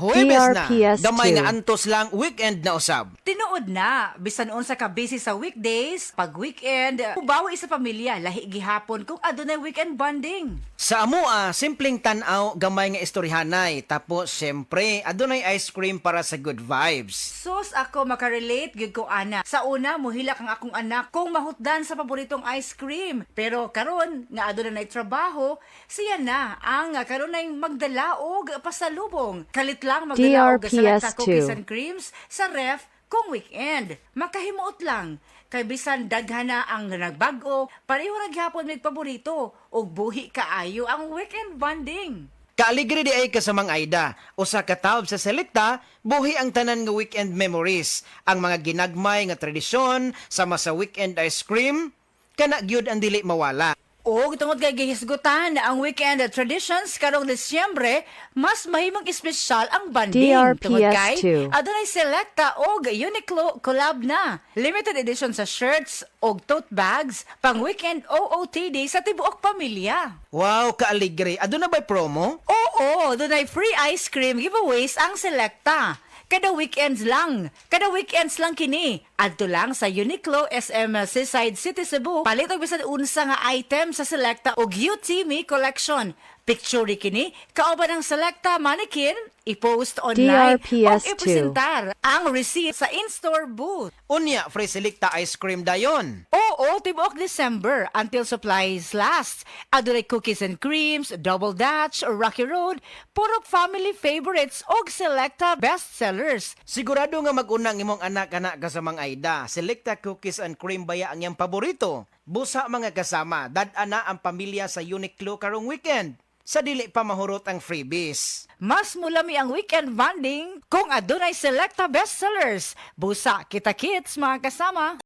Huwebes na, DRPS2. gamay nga antos lang, weekend na usab. Tinuod na, bisan unsa ka busy sa weekdays, pag weekend, ubawi sa pamilya, lahi gihapon kung adunay weekend bonding. Sa amoa, simpleng tanaw, gamay nga istoryahanay. Tapos, syempre, adunay ice cream para sa good vibes. Sus ako makarelate gyud ko ana. Sa una mohilak ang akong anak kung mahutdan sa paboritong ice cream. Pero karon nga aduna nay trabaho, siya na ang karon nay magdala og pasalubong. Kalit lang magdala og selecta DRPS2. cookies and creams sa ref kung weekend. Makahimuot lang. Kay bisan daghan na ang nagbag-o, pareho ra gyapon mig paborito ug buhi kaayo ang weekend bonding. Kaaligre di ay kasamang Aida. Usa ka taob sa selekta, buhi ang tanan nga weekend memories. Ang mga ginagmay nga tradisyon, sama sa weekend ice cream, kana gyud ang dili mawala. O tungod kay gihisgutan na ang weekend traditions karong Disyembre, mas mahimong espesyal ang banding. Tungod kay DRPS2. adunay selekta og Uniqlo collab na. Limited edition sa shirts og tote bags pang weekend OOTD sa tibuok pamilya. Wow, kaaligre. Aduna ba'y promo? Oo, dunay free ice cream giveaways ang selekta. Kada weekends lang kini. Adto lang sa Uniqlo SM Seaside City Cebu. Palit og bisan unsa nga item sa selekta og UT Me collection. Picture kini kauban ang selekta mannequin, i-post online o DRPS2. ipresentar ang receipt sa in-store booth. Unya, free selecta ice cream dayon. Oo, tibuok December until supplies last. Adunay cookies and creams, Double Dutch, Rocky Road, puro family favorites og selecta bestsellers. Sigurado nga mag-unang imong anak-anak kasamang Aida. Selecta cookies and cream baya ang iyang paborito. Busa mga kasama, dad-ana ang pamilya sa Uniqlo karong weekend. Sa dili pa mahurot ang freebies. Mas mulami ang weekend bonding kung adunay selecta bestsellers. Busa kita kits mga kasama.